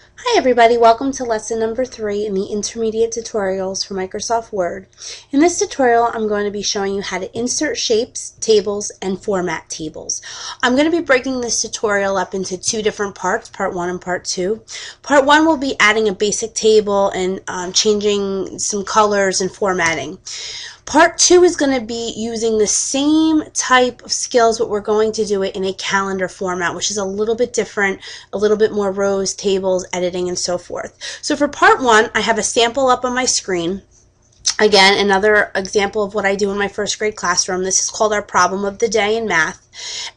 Hi everybody, welcome to lesson number 3 in the intermediate tutorials for Microsoft Word. In this tutorial, I'm going to be showing you how to insert shapes, tables, and format tables. I'm going to be breaking this tutorial up into two different parts, part 1 and part 2. Part 1 will be adding a basic table and changing some colors and formatting. Part 2 is going to be using the same type of skills, but we're going to do it in a calendar format, which is a little bit different, a little bit more rows, tables, editing, and so forth. So for part 1, I have a sample up on my screen. Again, another example of what I do in my first grade classroom. This is called our problem of the day in math.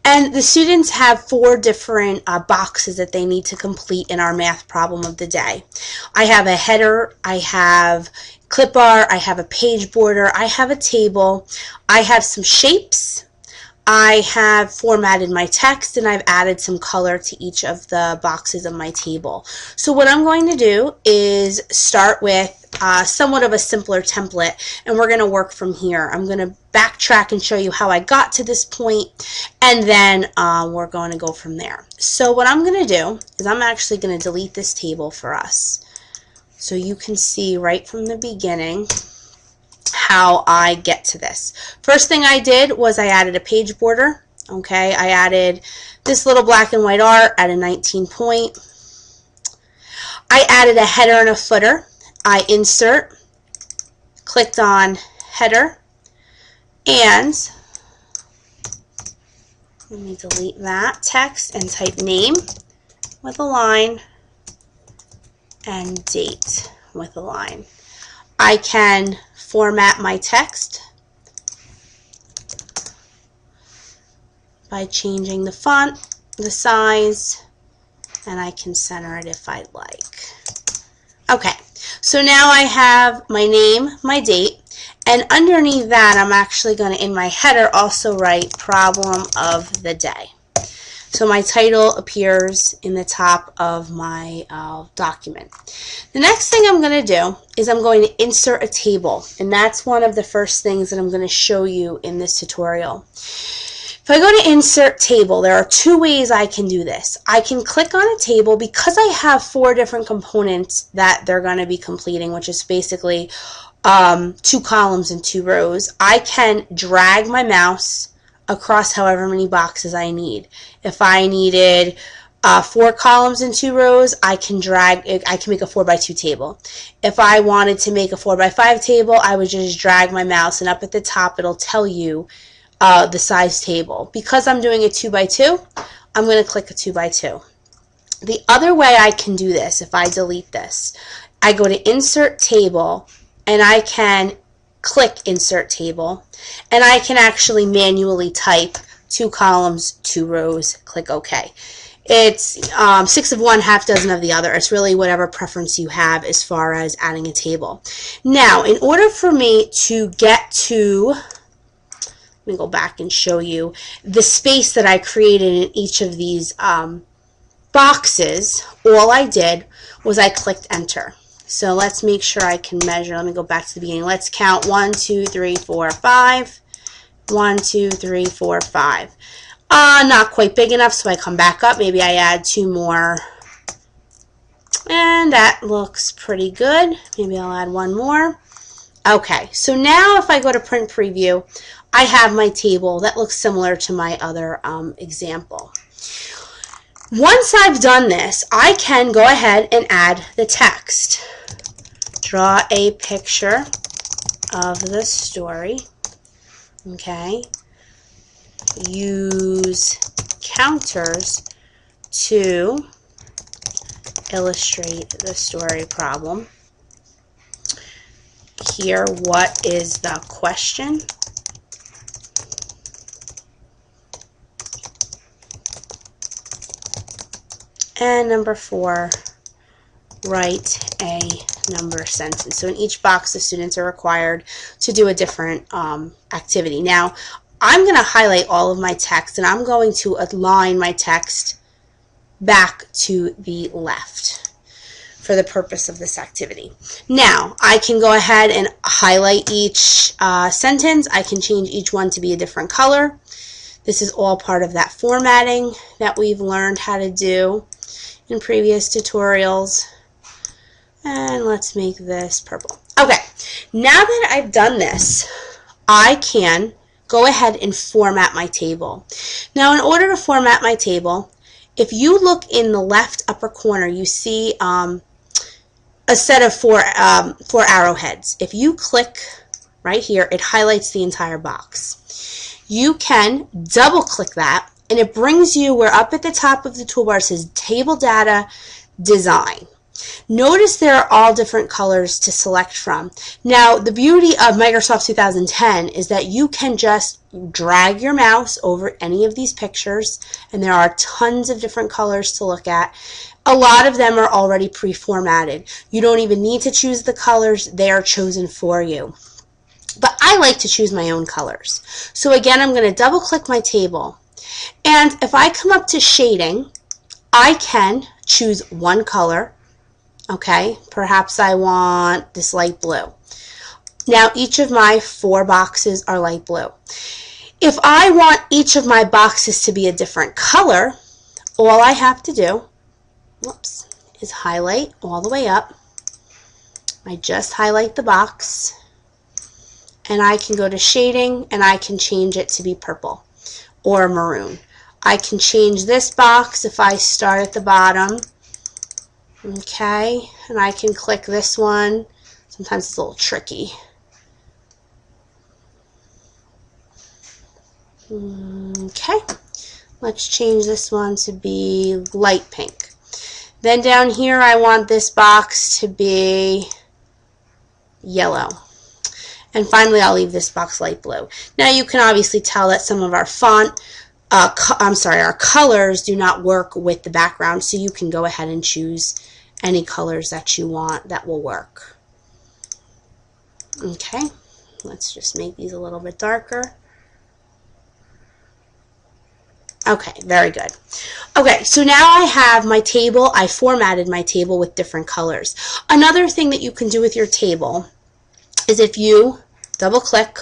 And the students have 4 different boxes that they need to complete in our math problem of the day. I have a header, I have clip art, I have a page border, I have a table, I have some shapes, I have formatted my text, and I've added some color to each of the boxes of my table. So what I'm going to do is start with somewhat of a simpler template, and we're going to work from here. I'm going to backtrack and show you how I got to this point, and then we're going to go from there. So what I'm going to do is I'm actually going to delete this table for us, so you can see right from the beginning how I get to this. First thing I did was I added a page border. Okay, I added this little black and white art at a 19 point. I added a header and a footer. I insert, clicked on header, and let me delete that text and type name with a line and date with a line. I can format my text by changing the font, the size, and I can center it if I'd like. Okay, so now I have my name, my date, and underneath that I'm actually going to, in my header, also write problem of the day. So my title appears in the top of my document. The next thing I'm going to do is I'm going to insert a table, and that's one of the first things that I'm going to show you in this tutorial. If I go to insert table, there are 2 ways I can do this. I can click on a table because I have 4 different components that they're going to be completing, which is basically 2 columns and 2 rows. I can drag my mouse across however many boxes I need. If I needed 4 columns and 2 rows, I can make a 4 by 2 table. If I wanted to make a 4 by 5 table, I would just drag my mouse, and up at the top it'll tell you the size table. Because I'm doing a 2 by 2, I'm going to click a 2 by 2. The other way I can do this, if I delete this, I go to insert table, and I can click insert table, and I can actually manually type 2 columns, 2 rows, click OK. It's 6 of one, half dozen of the other. It's really whatever preference you have as far as adding a table. Now, in order for me to get to, let me go back and show you the space that I created in each of these boxes. All I did was I clicked enter. So let's make sure I can measure. Let me go back to the beginning. Let's count 1, 2, 3, 4, 5. 1, 2, 3, 4, 5. Not quite big enough, so I come back up. Maybe I add 2 more. And that looks pretty good. Maybe I'll add 1 more. Okay, so now if I go to print preview, I have my table that looks similar to my other example. Once I've done this, I can go ahead and add the text. Draw a picture of the story. Okay. Use counters to illustrate the story problem. Here, what is the question? And number 4, write a number sentence. So in each box, the students are required to do a different activity. Now, I'm going to highlight all of my text, and I'm going to align my text back to the left for the purpose of this activity. Now, I can go ahead and highlight each sentence. I can change each one to be a different color. This is all part of that formatting that we've learned how to do in previous tutorials. And let's make this purple. Okay, now that I've done this, I can go ahead and format my table. Now, in order to format my table, if you look in the left upper corner, you see a set of four arrowheads. If you click right here, it highlights the entire box. You can double click that, and it brings you where up at the top of the toolbar it says Table Data Design. Notice there are all different colors to select from. Now, the beauty of Microsoft 2010 is that you can just drag your mouse over any of these pictures, and there are tons of different colors to look at. A lot of them are already pre-formatted. You don't even need to choose the colors. They are chosen for you. But I like to choose my own colors. So again, I'm going to double click my table. And if I come up to shading, I can choose one color. Okay, perhaps I want this light blue. Now each of my 4 boxes are light blue. If I want each of my boxes to be a different color, all I have to do, whoops, is highlight all the way up. I just highlight the box, and I can go to shading, and I can change it to be purple or maroon. I can change this box if I start at the bottom. Okay, and I can click this one. Sometimes it's a little tricky. Okay, let's change this one to be light pink. Then down here I want this box to be yellow. And finally I'll leave this box light blue. Now you can obviously tell that some of our our colors do not work with the background, so you can go ahead and choose any colors that you want that will work. Okay, let's just make these a little bit darker. Okay, very good. Okay, so now I have my table. I formatted my table with different colors. Another thing that you can do with your table is if you double click,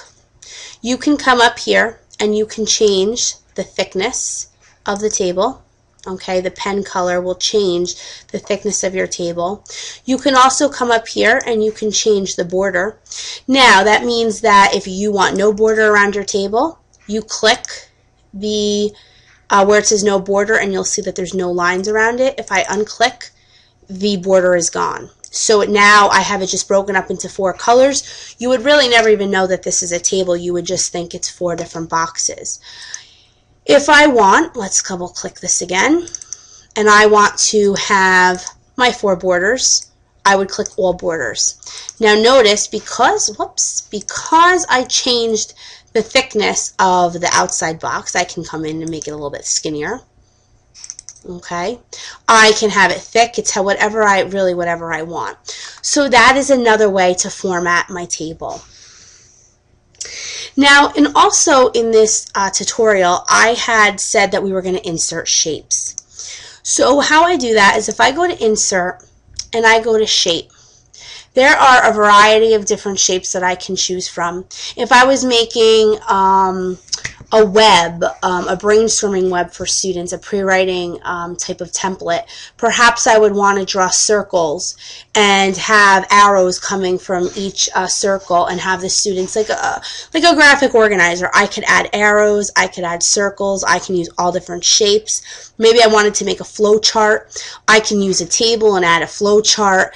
you can come up here and you can change the thickness of the table. Okay, the pen color will change the thickness of your table. You can also come up here and you can change the border. Now that means that if you want no border around your table, you click the where it says no border, and you'll see that there's no lines around it. If I unclick, the border is gone. So now I have it just broken up into 4 colors. You would really never even know that this is a table. You would just think it's 4 different boxes. If I want, let's double click this again, and I want to have my 4 borders, I would click all borders. Now notice, because I changed the thickness of the outside box, I can come in and make it a little bit skinnier. Okay, I can have it thick. It's whatever I want. So that is another way to format my table. Now, and also in this tutorial, I had said that we were going to insert shapes. So how I do that is if I go to Insert and I go to Shape, there are a variety of different shapes that I can choose from. If I was making a web, a brainstorming web for students, a pre-writing type of template, perhaps I would want to draw circles and have arrows coming from each circle and have the students, like a graphic organizer. I could add arrows, I could add circles, I can use all different shapes. Maybe I wanted to make a flow chart. I can use a table and add a flow chart.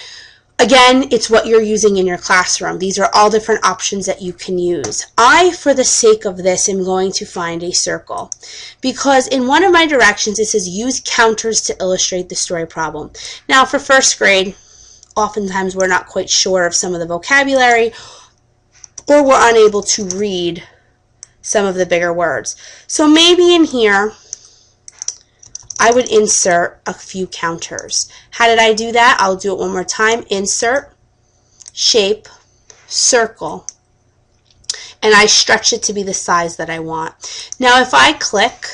Again, it's what you're using in your classroom. These are all different options that you can use. I, for the sake of this, am going to find a circle, because in one of my directions it says use counters to illustrate the story problem. Now for first grade, oftentimes we're not quite sure of some of the vocabulary, or we're unable to read some of the bigger words. So maybe in here I would insert a few counters. How did I do that? I'll do it one more time. Insert, Shape, Circle, and I stretch it to be the size that I want. Now if I click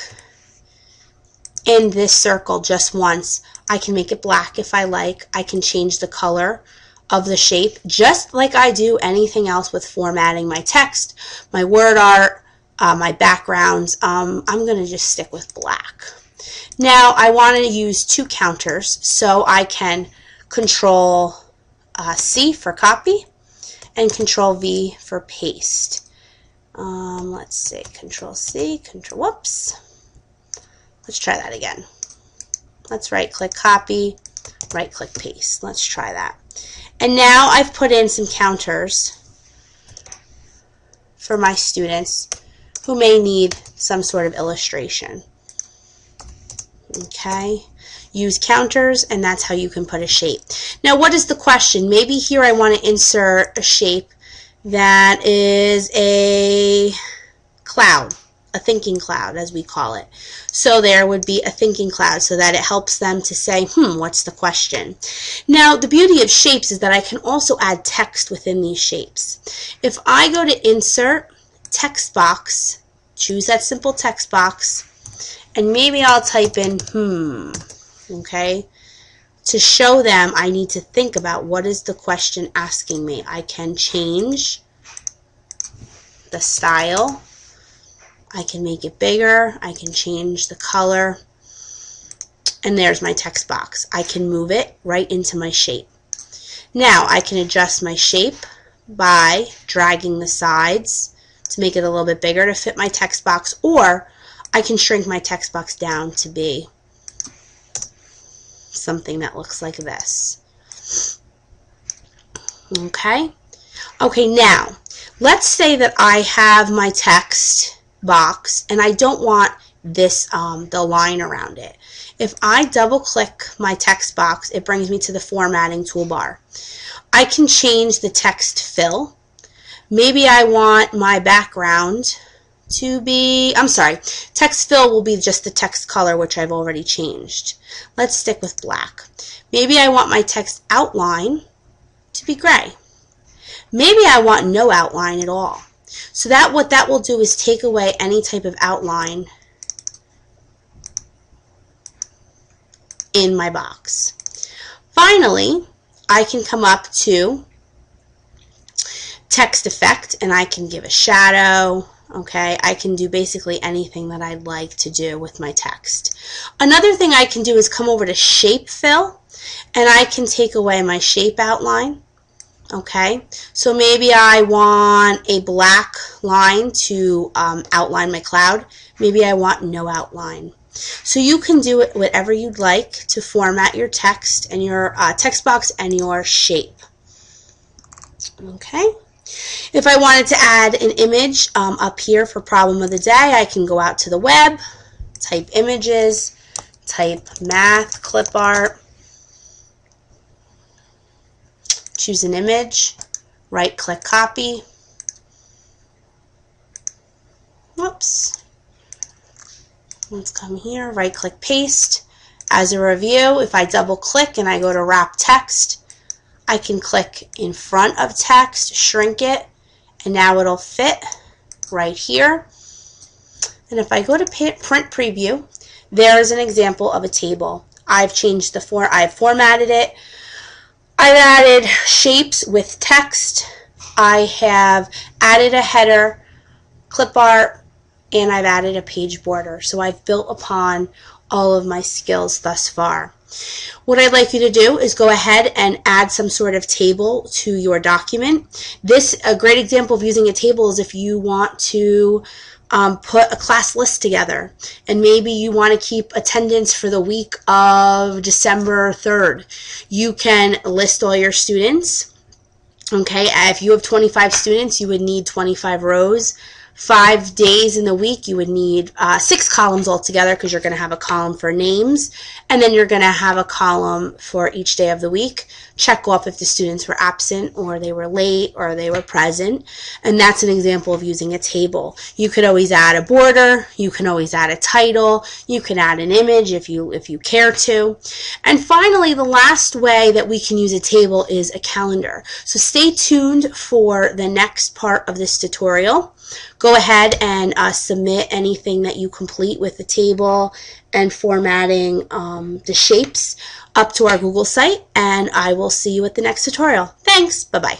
in this circle just once, I can make it black if I like. I can change the color of the shape just like I do anything else with formatting my text, my word art, my backgrounds. I'm going to just stick with black. Now I want to use 2 counters, so I can Control C for copy and Control V for paste. Let's see, Control C, whoops. Let's try that again. Let's right click copy, right click paste. Let's try that. And now I've put in some counters for my students who may need some sort of illustration. Okay, use counters, and that's how you can put a shape. Now, what is the question? Maybe here I want to insert a shape that is a cloud, a thinking cloud as we call it. So there would be a thinking cloud so that it helps them to say, what's the question? Now, the beauty of shapes is that I can also add text within these shapes. If I go to Insert, Text Box, choose that simple text box, and maybe I'll type in, okay? To show them, I need to think about what is the question asking me. I can change the style. I can make it bigger. I can change the color. And there's my text box. I can move it right into my shape. Now, I can adjust my shape by dragging the sides to make it a little bit bigger to fit my text box, or I can shrink my text box down to be something that looks like this. Okay? Okay, now, let's say that I have my text box and I don't want this, the line around it. If I double click my text box, it brings me to the formatting toolbar. I can change the text fill. Maybe I want my background to be, text fill will be just the text color, which I've already changed. Let's stick with black. Maybe I want my text outline to be gray. Maybe I want no outline at all. So what that will do is take away any type of outline in my box. Finally, I can come up to text effect and I can give a shadow. Okay, I can do basically anything that I'd like to do with my text. Another thing I can do is come over to shape fill, and I can take away my shape outline. Okay, so maybe I want a black line to outline my cloud. Maybe I want no outline. So you can do it whatever you'd like to format your text and your text box and your shape. Okay. If I wanted to add an image up here for problem of the day, I can go out to the web, type images, type math, clip art, choose an image, right click copy. Whoops. Let's come here, right click paste. As a review, if I double click and I go to wrap text, I can click in front of text, shrink it, and now it'll fit right here. And if I go to print preview, there is an example of a table. I've changed I've formatted it. I've added shapes with text. I have added a header, clip art, and I've added a page border. So I've built upon all of my skills thus far. What I'd like you to do is go ahead and add some sort of table to your document. A great example of using a table is if you want to put a class list together, and maybe you want to keep attendance for the week of December 3rd. You can list all your students. Okay, if you have 25 students, you would need 25 rows. 5 days in the week, you would need 6 columns altogether, because you're going to have a column for names, and then you're going to have a column for each day of the week. Check off if the students were absent, or they were late, or they were present, and that's an example of using a table. You could always add a border, you can always add a title, you can add an image if you care to. And finally, the last way that we can use a table is a calendar. So stay tuned for the next part of this tutorial. Go ahead and submit anything that you complete with the table and formatting the shapes up to our Google site, and I will see you at the next tutorial. Thanks. Bye-bye.